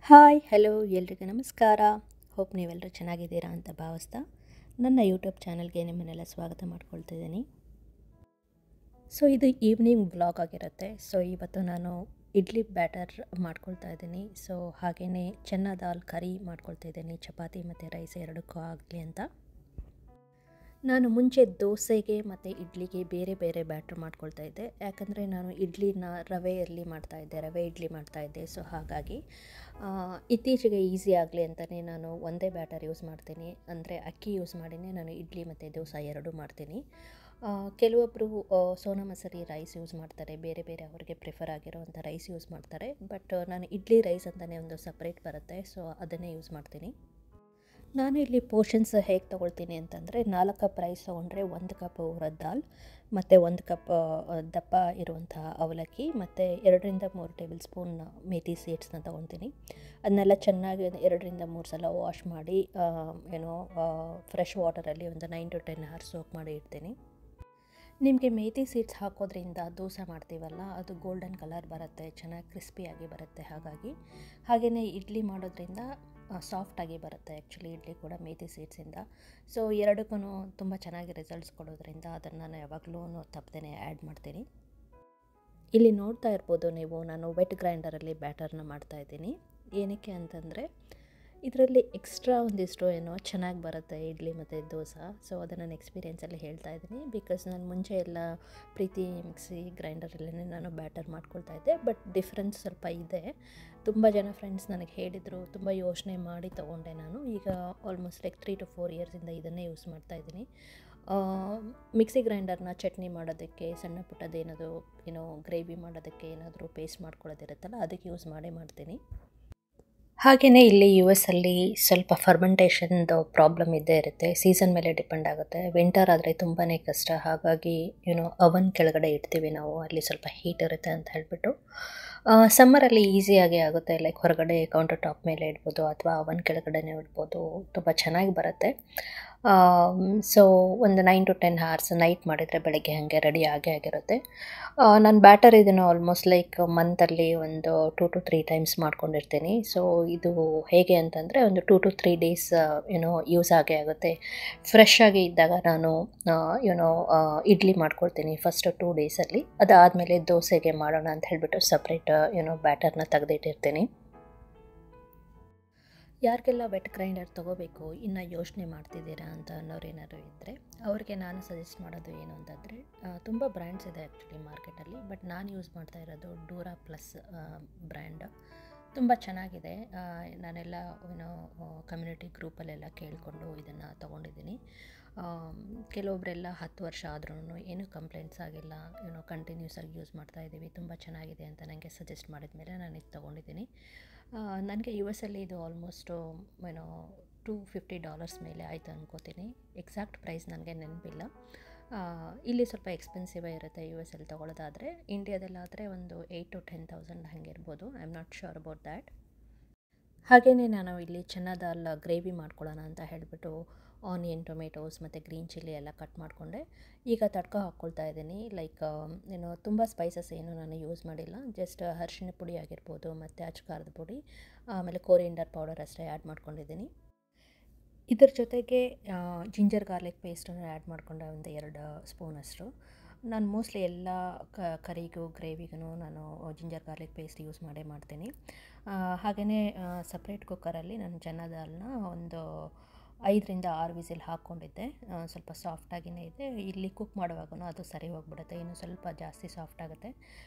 Hi hello ಎಲ್ರಿಗೂ ನಮಸ್ಕಾರ. Hope ನೀವೆಲ್ಲರೂ ಚೆನ್ನಾಗಿದ್ದೀರಾ ಅಂತ ಭಾವಿಸ್ತಾ ನನ್ನ ಯೂಟ್ಯೂಬ್ ಚಾನಲ್ಗೆ ನಿಮ್ಮನ್ನೆಲ್ಲ ಸ್ವಾಗತ ಮಾಡ್ಕೊಳ್ತಿದ್ದೀನಿ. ಸೊ ಇದು ಈವ್ನಿಂಗ್ ವ್ಲಾಗ್ ಆಗಿರುತ್ತೆ. ಸೊ ಇವತ್ತು ನಾನು ಇಡ್ಲಿ ಬ್ಯಾಟರ್ ಮಾಡ್ಕೊಳ್ತಾ ಇದ್ದೀನಿ. ಸೊ ಹಾಗೆಯೇ ಚೆನ್ನ ದಾಲ್ ಕರಿ ಮಾಡ್ಕೊಳ್ತಾ ಇದ್ದೀನಿ, ಚಪಾತಿ ಮತ್ತು ರೈಸ್ ಎರಡಕ್ಕೂ ಆಗಲಿ ಅಂತ. ನಾನು ಮುಂಚೆ ದೋಸೆಗೆ ಮತ್ತು ಇಡ್ಲಿಗೆ ಬೇರೆ ಬೇರೆ ಬ್ಯಾಟ್ರ್ ಮಾಡ್ಕೊಳ್ತಾ ಇದ್ದೆ. ಯಾಕಂದರೆ ನಾನು ಇಡ್ಲಿನ ರವೆ ಇಡ್ಲಿ ಮಾಡ್ತಾಯಿದ್ದೆ. ಸೊ ಹಾಗಾಗಿ ಇತ್ತೀಚೆಗೆ ಈಸಿ ಆಗಲಿ ಅಂತಲೇ ನಾನು ಒಂದೇ ಬ್ಯಾಟರ್ ಯೂಸ್ ಮಾಡ್ತೀನಿ. ಅಂದರೆ ಅಕ್ಕಿ ಯೂಸ್ ಮಾಡಿನೇ ನಾನು ಇಡ್ಲಿ ಮತ್ತು ದೋಸೆ ಎರಡೂ ಮಾಡ್ತೀನಿ. ಕೆಲವೊಬ್ಬರು ಸೋನಾ ಮಸೂರಿ ರೈಸ್ ಯೂಸ್ ಮಾಡ್ತಾರೆ, ಬೇರೆ ಬೇರೆ ಅವರಿಗೆ ಪ್ರಿಫರ್ ಆಗಿರೋವಂಥ ರೈಸ್ ಯೂಸ್ ಮಾಡ್ತಾರೆ. ಬಟ್ ನಾನು ಇಡ್ಲಿ ರೈಸ್ ಅಂತಲೇ ಒಂದು ಸಪ್ರೇಟ್ ಬರುತ್ತೆ, ಸೊ ಅದನ್ನೇ ಯೂಸ್ ಮಾಡ್ತೀನಿ. ನಾನು ಇಲ್ಲಿ ಪೋರ್ಷನ್ಸ್ ಹೇಗೆ ತೊಗೊಳ್ತೀನಿ ಅಂತಂದರೆ 4 ಕಪ್ ರೈಸ್ ತೊಗೊಂಡ್ರೆ 1 ಕಪ್ ಉರದ್ ದಾಲ್ ಮತ್ತು 1 ಕಪ್ ದಪ್ಪ ಇರುವಂಥ ಅವಲಕ್ಕಿ ಮತ್ತು 2-3 ಟೇಬಲ್ ಸ್ಪೂನ್ ಮೇಥಿ ಸೀಡ್ಸ್ನ ತೊಗೊತೀನಿ. ಅದನ್ನೆಲ್ಲ ಚೆನ್ನಾಗಿ 2-3 ಸಲ ವಾಶ್ ಮಾಡಿ ಫ್ರೆಶ್ ವಾಟರಲ್ಲಿ ಒಂದು 9 to 10 hours ಸೋಕ್ ಮಾಡಿ ಇಡ್ತೀನಿ. ನಿಮಗೆ ಮೇಥಿ ಸೀಡ್ಸ್ ಹಾಕೋದ್ರಿಂದ ದೋಸೆ ಮಾಡ್ತೀವಲ್ಲ, ಅದು ಗೋಲ್ಡನ್ ಕಲರ್ ಬರುತ್ತೆ, ಚೆನ್ನಾಗಿ ಕ್ರಿಸ್ಪಿಯಾಗಿ ಬರುತ್ತೆ. ಹಾಗೆಯೇ ಇಡ್ಲಿ ಮಾಡೋದ್ರಿಂದ ಸಾಫ್ಟಾಗಿ ಬರುತ್ತೆ ಆ್ಯಕ್ಚುಲಿ ಇಡ್ಲಿ ಕೂಡ ಮೇಥಿ ಸೀಡ್ಸಿಂದ. ಸೊ ಎರಡಕ್ಕೂ ತುಂಬ ಚೆನ್ನಾಗಿ ರಿಸಲ್ಟ್ಸ್ ಕೊಡೋದ್ರಿಂದ ಅದನ್ನು ನಾನು ಯಾವಾಗಲೂ ತಪ್ಪದೇ ಆ್ಯಡ್ ಮಾಡ್ತೀನಿ. ಇಲ್ಲಿ ನೋಡ್ತಾ ಇರ್ಬೋದು ನೀವು, ನಾನು ವೆಟ್ ಗ್ರೈಂಡರಲ್ಲಿ ಬ್ಯಾಟರ್ನ ಮಾಡ್ತಾಯಿದ್ದೀನಿ. ಏನಕ್ಕೆ ಅಂತಂದರೆ ಇದರಲ್ಲಿ ಎಕ್ಸ್ಟ್ರಾ ಒಂದಿಷ್ಟು ಚೆನ್ನಾಗಿ ಬರುತ್ತೆ ಇಡ್ಲಿ ಮತ್ತು ದೋಸೆ. ಸೊ ಅದು ನನ್ನ ಎಕ್ಸ್ಪೀರಿಯೆನ್ಸಲ್ಲಿ ಹೇಳ್ತಾ ಇದ್ದೀನಿ. ಬಿಕಾಸ್ ನಾನು ಮುಂಚೆ ಎಲ್ಲ ಪ್ರೀತಿ ಮಿಕ್ಸಿ ಗ್ರೈಂಡರಲ್ಲೇ ನಾನು ಬ್ಯಾಟರ್ ಮಾಡ್ಕೊಳ್ತಾ ಇದ್ದೆ. ಬಟ್ ಡಿಫ್ರೆನ್ಸ್ ಸ್ವಲ್ಪ ಇದೆ. ತುಂಬ ಜನ ಫ್ರೆಂಡ್ಸ್ ನನಗೆ ಹೇಳಿದರು, ತುಂಬ ಯೋಚನೆ ಮಾಡಿ ತೊಗೊಂಡೆ ನಾನು. ಈಗ ಆಲ್ಮೋಸ್ಟ್ 3 to 4 ಇಯರ್ಸಿಂದ ಇದನ್ನೇ ಯೂಸ್ ಮಾಡ್ತಾಯಿದ್ದೀನಿ. ಮಿಕ್ಸಿ ಗ್ರೈಂಡರ್ನ ಚಟ್ನಿ ಮಾಡೋದಕ್ಕೆ, ಸಣ್ಣ ಪುಟ್ಟದೇನದು ಗ್ರೇವಿ ಮಾಡೋದಕ್ಕೆ, ಏನಾದರೂ ಪೇಸ್ಟ್ ಮಾಡ್ಕೊಳ್ಳೋದಿರುತ್ತಲ್ಲ, ಅದಕ್ಕೆ ಯೂಸ್ ಮಾಡ್ತೀನಿ. ಹಾಗೆಯೇ ಇಲ್ಲಿ US ಅಲ್ಲಿ ಸ್ವಲ್ಪ ಫರ್ಮೆಂಟೇಷನ್ದು ಪ್ರಾಬ್ಲಮ್ ಇದ್ದೇ ಇರುತ್ತೆ. ಸೀಸನ್ ಮೇಲೆ ಡಿಪೆಂಡ್ ಆಗುತ್ತೆ. ವಿಂಟರ್ ಆದರೆ ತುಂಬಾ ಕಷ್ಟ. ಹಾಗಾಗಿ ಅವನ್ ಕೆಳಗಡೆ ಇಡ್ತೀವಿ ನಾವು, ಅಲ್ಲಿ ಸ್ವಲ್ಪ ಹೀಟ್ ಇರುತ್ತೆ ಅಂತ ಹೇಳಿಬಿಟ್ಟು. ಸಮ್ಮರಲ್ಲಿ ಈಸಿಯಾಗಿ ಆಗುತ್ತೆ, ಲೈಕ್ ಹೊರಗಡೆ ಕೌಂಟರ್ ಟಾಪ್ ಮೇಲೆ ಇಡ್ಬೋದು ಅಥವಾ ಅವನ್ ಕೆಳಗಡೆನೇ ಇಡ್ಬೋದು, ತುಂಬ ಚೆನ್ನಾಗಿ ಬರುತ್ತೆ. ಸೊ ಒಂದು 9 to 10 hours ನೈಟ್ ಮಾಡಿದರೆ ಬೆಳಗ್ಗೆ ಹಾಗೆ ರೆಡಿ ಆಗಿರುತ್ತೆ. ನಾನು ಬ್ಯಾಟರ್ ಇದನ್ನು ಆಲ್ಮೋಸ್ಟ್ ಲೈಕ್ ಮಂತಲ್ಲಿ ಒಂದು 2 to 3 ಟೈಮ್ಸ್ ಮಾಡ್ಕೊಂಡಿರ್ತೀನಿ. ಸೊ ಇದು ಹೇಗೆ ಅಂತಂದರೆ ಒಂದು 2 to 3 ಡೇಸ್ ಯೂಸ್ ಆಗುತ್ತೆ. ಫ್ರೆಶ್ ಆಗಿ ಇದ್ದಾಗ ನಾನು ಇಡ್ಲಿ ಮಾಡ್ಕೊಳ್ತೀನಿ ಫಸ್ಟ್ 2 ಡೇಸಲ್ಲಿ. ಅದಾದಮೇಲೆ ದೋಸೆಗೆ ಮಾಡೋಣ ಅಂತ ಹೇಳಿಬಿಟ್ಟು ಸಪ್ರೇಟ್ ಬ್ಯಾಟರ್ನ ತೆಗೆದಿಟ್ಟಿರ್ತೀನಿ. ಯಾರಿಗೆಲ್ಲ ವೆಟ್ ಗ್ರೈಂಡರ್ ತೊಗೋಬೇಕು ಇನ್ನು ಯೋಚನೆ ಮಾಡ್ತಿದ್ದೀರಾ ಅಂತ ಅನ್ನೋರೇನಾದ್ರು ಇದ್ದರೆ ಅವ್ರಿಗೆ ನಾನು ಸಜೆಸ್ಟ್ ಮಾಡೋದು ಏನು ಅಂತಂದರೆ, ತುಂಬ ಬ್ರ್ಯಾಂಡ್ಸ್ ಇದೆ ಆ್ಯಕ್ಚುಲಿ ಮಾರ್ಕೆಟಲ್ಲಿ. ಬಟ್ ನಾನು ಯೂಸ್ ಮಾಡ್ತಾ ಇರೋದು ಡೂರಾ ಪ್ಲಸ್ ಬ್ರ್ಯಾಂಡ್. ತುಂಬ ಚೆನ್ನಾಗಿದೆ. ನಾನೆಲ್ಲ ಕಮ್ಯುನಿಟಿ ಗ್ರೂಪಲ್ಲೆಲ್ಲ ಕೇಳಿಕೊಂಡು ಇದನ್ನು ತೊಗೊಂಡಿದ್ದೀನಿ. ಕೆಲವೊಬ್ಬರೆಲ್ಲ 10 ವರ್ಷ ಆದ್ರೂ ಏನೂ ಕಂಪ್ಲೇಂಟ್ಸ್ ಆಗಿಲ್ಲ, ಕಂಟಿನ್ಯೂಸ್ ಆಗಿ ಯೂಸ್ ಮಾಡ್ತಾಯಿದ್ದೀವಿ, ತುಂಬ ಚೆನ್ನಾಗಿದೆ ಅಂತ ನನಗೆ ಸಜೆಸ್ಟ್ ಮಾಡಿದ ಮೇಲೆ ನಾನು ಇದು ತೊಗೊಂಡಿದ್ದೀನಿ. ನನಗೆ US ಅಲ್ಲಿ ಇದು ಆಲ್ಮೋಸ್ಟು $250 ಮೇಲೆ ಆಯಿತು ಅನ್ಕೋತೀನಿ. ಎಕ್ಸಾಕ್ಟ್ ಪ್ರೈಸ್ ನನಗೆ ನೆನಪಿಲ್ಲ. ಇಲ್ಲಿ ಸ್ವಲ್ಪ ಎಕ್ಸ್ಪೆನ್ಸಿವೇ ಇರುತ್ತೆ US ಅಲ್ಲಿ ತೊಗೊಳ್ಳೋದಾದರೆ. ಇಂಡಿಯಾದಲ್ಲಾದರೆ ಒಂದು 8 to 10,000 ಹಾಗೆ ಇರ್ಬೋದು. I am not sure about that. ಹಾಗೆಯೇ ನಾನು ಇಲ್ಲಿ ಚೆನ್ನ ದಾಲ್ ಗ್ರೇವಿ ಮಾಡ್ಕೊಳ್ಳೋಣ ಅಂತ ಹೇಳಿಬಿಟ್ಟು ಆನಿಯನ್, ಟೊಮೆಟೋಸ್ ಮತ್ತು ಗ್ರೀನ್ ಚಿಲ್ಲಿ ಎಲ್ಲ ಕಟ್ ಮಾಡಿಕೊಂಡೆ. ಈಗ ತಡ್ಕ ಹಾಕ್ಕೊಳ್ತಾ ಇದ್ದೀನಿ. ಲೈಕ್ ತುಂಬ ಸ್ಪೈಸಸ್ ಏನು ನಾನು ಯೂಸ್ ಮಾಡಿಲ್ಲ. ಜಸ್ಟ್ ಅರಿಶಿಣ ಪುಡಿ ಆಗಿರ್ಬೋದು ಮತ್ತು ಅಚ್ಕಾರದ ಪುಡಿ, ಆಮೇಲೆ ಕೋರಿಯಂಡರ್ ಪೌಡರ್ ಅಷ್ಟೇ ಆ್ಯಡ್ ಮಾಡ್ಕೊಂಡಿದ್ದೀನಿ. ಇದ್ರ ಜೊತೆಗೆ ಜಿಂಜರ್ ಗಾರ್ಲಿಕ್ ಪೇಸ್ಟನ್ನು ಆ್ಯಡ್ ಮಾಡಿಕೊಂಡೆ, ಒಂದು 2 ಸ್ಪೂನಷ್ಟು. ನಾನು ಮೋಸ್ಟ್ಲಿ ಎಲ್ಲ ಕರಿಗೂ ಗ್ರೇವಿಗೂ ನಾನು ಜಿಂಜರ್ ಗಾರ್ಲಿಕ್ ಪೇಸ್ಟ್ ಯೂಸ್ ಮಾಡ್ತೀನಿ. ಹಾಗೆಯೇ ಸಪ್ರೇಟ್ ಕುಕ್ಕರಲ್ಲಿ ನಾನು ಚೆನ್ನ ದಾಲ್ನ ಒಂದು 5-6 ವಿಸಿಲ್ ಹಾಕ್ಕೊಂಡಿದ್ದೆ. ಸ್ವಲ್ಪ ಸಾಫ್ಟಾಗಿಯೇ ಇದೆ. ಇಲ್ಲಿ ಕುಕ್ ಮಾಡುವಾಗೂ ಅದು ಸರಿ ಹೋಗ್ಬಿಡುತ್ತೆ, ಇನ್ನೂ ಸ್ವಲ್ಪ ಜಾಸ್ತಿ ಸಾಫ್ಟ್ ಆಗುತ್ತೆ.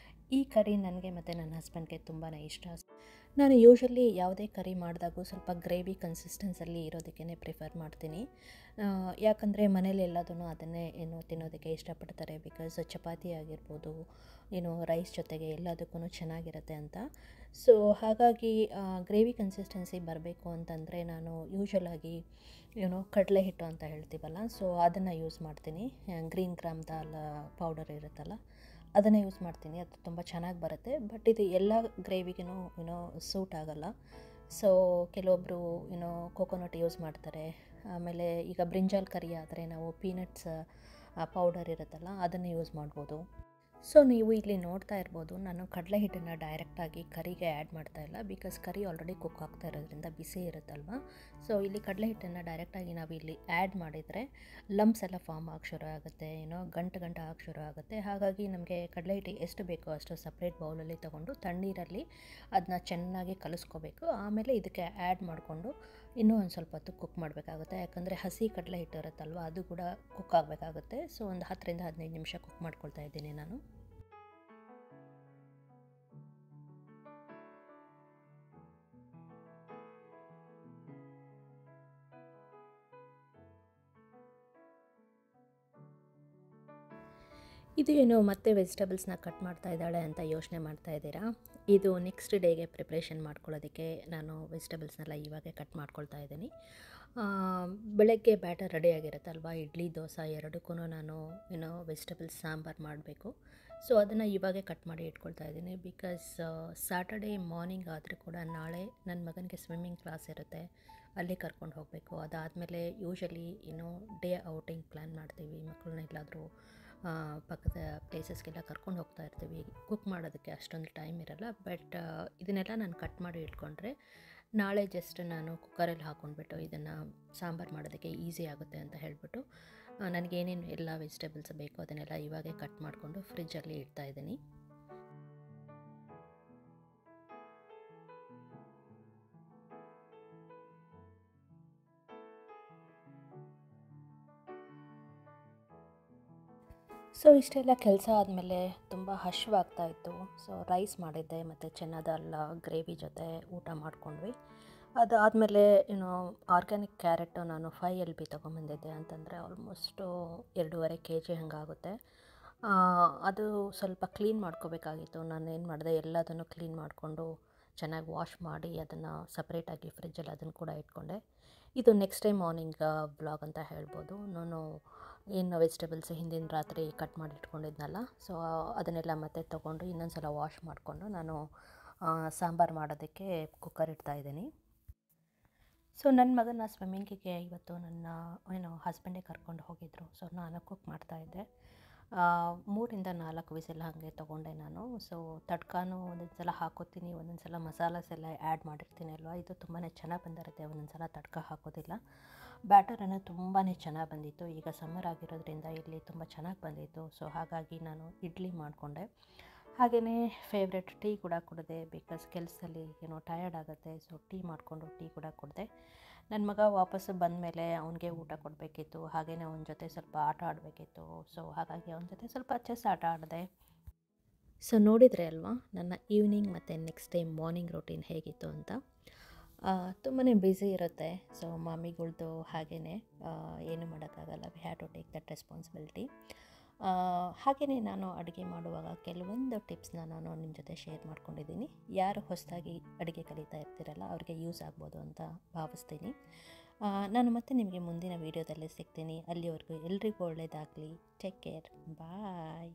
ಈ ಕರಿ ನನಗೆ ಮತ್ತು ನನ್ನ ಹಸ್ಬೆಂಡ್ಗೆ ತುಂಬಾ ಇಷ್ಟ. ನಾನು ಯೂಶ್ವಲಿ ಯಾವುದೇ ಕರಿ ಮಾಡಿದಾಗೂ ಸ್ವಲ್ಪ ಗ್ರೇವಿ ಕನ್ಸಿಸ್ಟೆನ್ಸಲ್ಲಿ ಇರೋದಕ್ಕೆ ಪ್ರಿಫರ್ ಮಾಡ್ತೀನಿ. ಯಾಕಂದರೆ ಮನೇಲಿ ಎಲ್ಲದೂ ಅದನ್ನೇ ತಿನ್ನೋದಕ್ಕೆ ಇಷ್ಟಪಡ್ತಾರೆ. ಬಿಕಾಸ್ ಚಪಾತಿ ಆಗಿರ್ಬೋದು, ರೈಸ್ ಜೊತೆಗೆ ಎಲ್ಲದಕ್ಕೂ ಚೆನ್ನಾಗಿರುತ್ತೆ ಅಂತ. ಸೊ ಹಾಗಾಗಿ ಗ್ರೇವಿ ಕನ್ಸಿಸ್ಟೆನ್ಸಿ ಬರಬೇಕು ಅಂತಂದರೆ ನಾನು ಯೂಶ್ವಲಾಗಿ ಕಡಲೆ ಹಿಟ್ಟು ಅಂತ ಹೇಳ್ತೀವಲ್ಲ, ಸೊ ಅದನ್ನು ಯೂಸ್ ಮಾಡ್ತೀನಿ. ಗ್ರೀನ್ ಗ್ರಾಮ್ ದಾಲ್ ಪೌಡರ್ ಇರುತ್ತಲ್ಲ, ಅದನ್ನು ಯೂಸ್ ಮಾಡ್ತೀನಿ. ಅದು ತುಂಬ ಚೆನ್ನಾಗಿ ಬರುತ್ತೆ. ಬಟ್ ಇದು ಎಲ್ಲ ಗ್ರೇವಿಗೂ ಸೂಟ್ ಆಗೋಲ್ಲ. ಸೊ ಕೆಲವೊಬ್ಬರು ಕೋಕೋನಟ್ ಯೂಸ್ ಮಾಡ್ತಾರೆ. ಆಮೇಲೆ ಈಗ ಬ್ರಿಂಜಾಲ್ ಕರಿ ಆದರೆ ನಾವು ಪೀನಟ್ಸ್ ಪೌಡರ್ ಇರುತ್ತಲ್ಲ, ಅದನ್ನು ಯೂಸ್ ಮಾಡ್ಬೋದು. ಸೊ ನೀವು ಇಲ್ಲಿ ನೋಡ್ತಾ ಇರ್ಬೋದು, ನಾನು ಕಡಲೆ ಹಿಟ್ಟನ್ನು ಡೈರೆಕ್ಟಾಗಿ ಕರಿಗೆ ಆ್ಯಡ್ ಮಾಡ್ತಾ ಇಲ್ಲ. ಬಿಕಾಸ್ ಕರಿ ಆಲ್ರೆಡಿ ಕುಕ್ ಆಗ್ತಾ ಇರೋದ್ರಿಂದ ಬಿಸಿ ಇರುತ್ತಲ್ವ. ಸೊ ಇಲ್ಲಿ ಕಡಲೆ ಹಿಟ್ಟನ್ನು ಡೈರೆಕ್ಟಾಗಿ ನಾವು ಇಲ್ಲಿ ಆ್ಯಡ್ ಮಾಡಿದರೆ ಲಂಪ್ಸ್ ಎಲ್ಲ ಫಾರ್ಮ್ ಆಗಿ ಶುರು ಆಗುತ್ತೆ, ಗಂಟು ಆಗಿ ಶುರು ಆಗುತ್ತೆ. ಹಾಗಾಗಿ ನಮಗೆ ಕಡಲೆ ಹಿಟ್ಟು ಎಷ್ಟು ಬೇಕೋ ಅಷ್ಟು ಸಪ್ರೇಟ್ ಬೌಲಲ್ಲಿ ತೊಗೊಂಡು ತಣ್ಣೀರಲ್ಲಿ ಅದನ್ನ ಚೆನ್ನಾಗಿ ಕಲಿಸ್ಕೋಬೇಕು. ಆಮೇಲೆ ಇದಕ್ಕೆ ಆ್ಯಡ್ ಮಾಡಿಕೊಂಡು ಇನ್ನೂ ಒಂದು ಸ್ವಲ್ಪ ಹೊತ್ತು ಕುಕ್ ಮಾಡಬೇಕಾಗುತ್ತೆ. ಯಾಕಂದರೆ ಹಸಿ ಕಡಲೆ ಹಿಟ್ಟು ಇರುತ್ತಲ್ವ, ಅದು ಕೂಡ ಕುಕ್ ಆಗಬೇಕಾಗುತ್ತೆ. ಸೊ ಒಂದು 10ರಿಂದ 15 ನಿಮಿಷ ಕುಕ್ ಮಾಡ್ಕೊಳ್ತಾ ಇದ್ದೀನಿ ನಾನು. ಇದು ಏನು ಮತ್ತೆ ವೆಜಿಟೇಬಲ್ಸ್ನ ಕಟ್ ಮಾಡ್ತಾ ಇದ್ದಾಳೆ ಅಂತ ಯೋಚನೆ ಮಾಡ್ತಾ ಇದ್ದೀರಾ? ಇದು ನೆಕ್ಸ್ಟ್ ಡೇಗೆ ಪ್ರಿಪ್ರೇಷನ್ ಮಾಡ್ಕೊಳ್ಳೋದಕ್ಕೆ ನಾನು ವೆಜಿಟೇಬಲ್ಸ್ನೆಲ್ಲ ಇವಾಗೆ ಕಟ್ ಮಾಡ್ಕೊಳ್ತಾ ಇದ್ದೀನಿ. ಬೆಳಗ್ಗೆ ಬ್ಯಾಟರ್ ರೆಡಿಯಾಗಿರುತ್ತಲ್ವ, ಇಡ್ಲಿ ದೋಸೆ ಎರಡಕ್ಕೂ ನಾನು ವೆಜಿಟೇಬಲ್ಸ್ ಸಾಂಬಾರು ಮಾಡಬೇಕು. ಸೊ ಅದನ್ನು ಇವಾಗೆ ಕಟ್ ಮಾಡಿ ಇಟ್ಕೊಳ್ತಾ ಇದ್ದೀನಿ. ಬಿಕಾಸ್ ಸ್ಯಾಟರ್ಡೇ ಮಾರ್ನಿಂಗ್ ಆದರೂ ಕೂಡ ನಾಳೆ ನನ್ನ ಮಗನಿಗೆ ಸ್ವಿಮ್ಮಿಂಗ್ ಕ್ಲಾಸ್ ಇರುತ್ತೆ, ಅಲ್ಲಿ ಕರ್ಕೊಂಡು ಹೋಗಬೇಕು. ಅದಾದಮೇಲೆ ಯೂಶಲಿ ಡೇ ಔಟಿಂಗ್ ಪ್ಲ್ಯಾನ್ ಮಾಡ್ತೀವಿ, ಮಕ್ಕಳನ್ನ ಎಲ್ಲಾದರೂ ಪಕ್ಕದ ಪ್ಲೇಸಸ್ಗೆಲ್ಲ ಕರ್ಕೊಂಡು ಹೋಗ್ತಾ ಇರ್ತೀವಿ. ಕುಕ್ ಮಾಡೋದಕ್ಕೆ ಅಷ್ಟೊಂದು ಟೈಮ್ ಇರಲ್ಲ. ಬಟ್ ಇದನ್ನೆಲ್ಲ ನಾನು ಕಟ್ ಮಾಡಿ ಇಟ್ಕೊಂಡ್ರೆ ನಾಳೆ ಜಸ್ಟ್ ನಾನು ಕುಕ್ಕರಲ್ಲಿ ಹಾಕ್ಕೊಂಡ್ಬಿಟ್ಟು ಇದನ್ನು ಸಾಂಬಾರು ಮಾಡೋದಕ್ಕೆ ಈಸಿ ಆಗುತ್ತೆ ಅಂತ ಹೇಳಿಬಿಟ್ಟು ನನಗೇನೇನು ಎಲ್ಲ ವೆಜಿಟೇಬಲ್ಸ್ ಬೇಕೋ ಅದನ್ನೆಲ್ಲ ಇವಾಗೇ ಕಟ್ ಮಾಡಿಕೊಂಡು ಫ್ರಿಜ್ಜಲ್ಲಿ ಇಡ್ತಾಯಿದ್ದೀನಿ. ಸೊ ಇಷ್ಟೆಲ್ಲ ಕೆಲಸ ಆದಮೇಲೆ ತುಂಬ ಹಶ್ವಾಗ್ತಾಯಿತ್ತು. ಸೊ ರೈಸ್ ಮಾಡಿದ್ದೆ ಮತ್ತು ಚೆನ್ನದಾಲ್ ಗ್ರೇವಿ ಜೊತೆ ಊಟ ಮಾಡ್ಕೊಂಡ್ವಿ. ಅದಾದಮೇಲೆ ಆರ್ಗ್ಯಾನಿಕ್ ಕ್ಯಾರೆಟು ನಾನು 5 LB ತೊಗೊಂಬಂದಿದ್ದೆ. ಅಂತಂದರೆ ಆಲ್ಮೋಸ್ಟು 2.5 kg ಹಂಗಾಗುತ್ತೆ. ಅದು ಸ್ವಲ್ಪ ಕ್ಲೀನ್ ಮಾಡ್ಕೋಬೇಕಾಗಿತ್ತು. ನಾನು ಏನು ಮಾಡಿದೆ, ಎಲ್ಲದನ್ನು ಕ್ಲೀನ್ ಮಾಡಿಕೊಂಡು ಚೆನ್ನಾಗಿ ವಾಶ್ ಮಾಡಿ ಅದನ್ನು ಸಪ್ರೇಟಾಗಿ ಫ್ರಿಜ್ಜಲ್ಲಿ ಅದನ್ನು ಕೂಡ ಇಟ್ಕೊಂಡೆ. ಇದು ನೆಕ್ಸ್ಟ್ ಡೇ ಮಾರ್ನಿಂಗ್ ವ್ಲಾಗ್ ಅಂತ ಹೇಳ್ಬೋದು. ನಾನು ಏನು ವೆಜಿಟೇಬಲ್ಸ್ ಹಿಂದಿನ ರಾತ್ರಿ ಕಟ್ ಮಾಡಿ ಇಟ್ಕೊಂಡಿದ್ನಲ್ಲ, ಸೊ ಅದನ್ನೆಲ್ಲ ಮತ್ತೆ ತೊಗೊಂಡು ಇನ್ನೊಂದು ಸಲ ವಾಶ್ ಮಾಡಿಕೊಂಡು ನಾನು ಸಾಂಬಾರು ಮಾಡೋದಕ್ಕೆ ಕುಕ್ಕರ್ ಇಡ್ತಾಯಿದ್ದೀನಿ. ಸೊ ನನ್ನ ಮಗನ ಸ್ವಿಮ್ಮಿಂಗಿಗೆ ಇವತ್ತು ನನ್ನ ಹಸ್ಬೆಂಡೇ ಕರ್ಕೊಂಡು ಹೋಗಿದ್ದರು. ಸೊ ನಾನು ಕುಕ್ ಮಾಡ್ತಾಯಿದ್ದೆ. 3ರಿಂದ 4 ವಿಸಿಲ್ ಹಾಗೆ ತೊಗೊಂಡೆ ನಾನು. ಸೊ ತಡ್ಕಾನು ಒಂದೊಂದು ಸಲ ಹಾಕೋತೀನಿ, ಒಂದೊಂದು ಸಲ ಮಸಾಲಾಸ್ ಎಲ್ಲ ಆ್ಯಡ್ ಮಾಡಿರ್ತೀನಿ ಅಲ್ವಾ, ಇದು ತುಂಬಾ ಚೆನ್ನಾಗಿ ಬಂದಿರುತ್ತೆ. ಒಂದೊಂದು ಸಲ ತಡ್ಕ ಹಾಕೋದಿಲ್ಲ. ಬ್ಯಾಟರನ್ನು ತುಂಬಾ ಚೆನ್ನಾಗಿ ಬಂದಿತ್ತು. ಈಗ ಸಮ್ಮರ್ ಆಗಿರೋದ್ರಿಂದ ಇಲ್ಲಿ ತುಂಬ ಚೆನ್ನಾಗಿ ಬಂದಿತ್ತು. ಸೊ ಹಾಗಾಗಿ ನಾನು ಇಡ್ಲಿ ಮಾಡಿಕೊಂಡೆ. ಹಾಗೆಯೇ ಫೇವ್ರೆಟ್ ಟೀ ಕೂಡ ಕುಡಿದೆ. ಬಿಕಾಸ್ ಕೆಲಸದಲ್ಲಿ ಟಯರ್ಡ್ ಆಗುತ್ತೆ. ಸೊ ಟೀ ಮಾಡಿಕೊಂಡು ಟೀ ಕೂಡ ಕುಡಿದೆ. ನನ್ನ ಮಗ ವಾಪಸ್ಸು ಬಂದಮೇಲೆ ಅವನಿಗೆ ಊಟ ಕೊಡಬೇಕಿತ್ತು. ಹಾಗೆಯೇ ಅವನ ಜೊತೆ ಸ್ವಲ್ಪ ಆಟ ಆಡಬೇಕಿತ್ತು. ಸೊ ಹಾಗಾಗಿ ಅವನ ಜೊತೆ ಸ್ವಲ್ಪ ಚೆಸ್ ಆಟ ಆಡಿದೆ. ಸೊ ನೋಡಿದರೆ ಅಲ್ವಾ ನನ್ನ ಈವ್ನಿಂಗ್ ಮತ್ತು ನೆಕ್ಸ್ಟ್ ಡೇ ಮಾರ್ನಿಂಗ್ ರೂಟೀನ್ ಹೇಗಿತ್ತು ಅಂತ. ತುಂಬಾ ಬ್ಯುಸಿ ಇರುತ್ತೆ. ಸೊ ಮಾಮಿಗಳ್ದು ಹಾಗೆಯೇ ಏನು ಮಾಡೋಕ್ಕಾಗಲ್ಲ. We have to take that responsibility. ಹಾಗೆಯೇ ನಾನು ಅಡುಗೆ ಮಾಡುವಾಗ ಕೆಲವೊಂದು ಟಿಪ್ಸ್ನ ನಾನು ನಿಮ್ಮ ಜೊತೆ ಶೇರ್ ಮಾಡ್ಕೊಂಡಿದ್ದೀನಿ. ಯಾರು ಹೊಸದಾಗಿ ಅಡುಗೆ ಕಲಿತಾ ಇರ್ತೀರಲ್ಲ ಅವ್ರಿಗೆ ಯೂಸ್ ಆಗ್ಬೋದು ಅಂತ ಭಾವಿಸ್ತೀನಿ. ನಾನು ಮತ್ತೆ ನಿಮಗೆ ಮುಂದಿನ ವೀಡಿಯೋದಲ್ಲಿ ಸಿಗ್ತೀನಿ. ಅಲ್ಲಿವರೆಗೂ ಎಲ್ರಿಗೂ ಒಳ್ಳೆಯದಾಗಲಿ. Take care. ಬಾಯ್.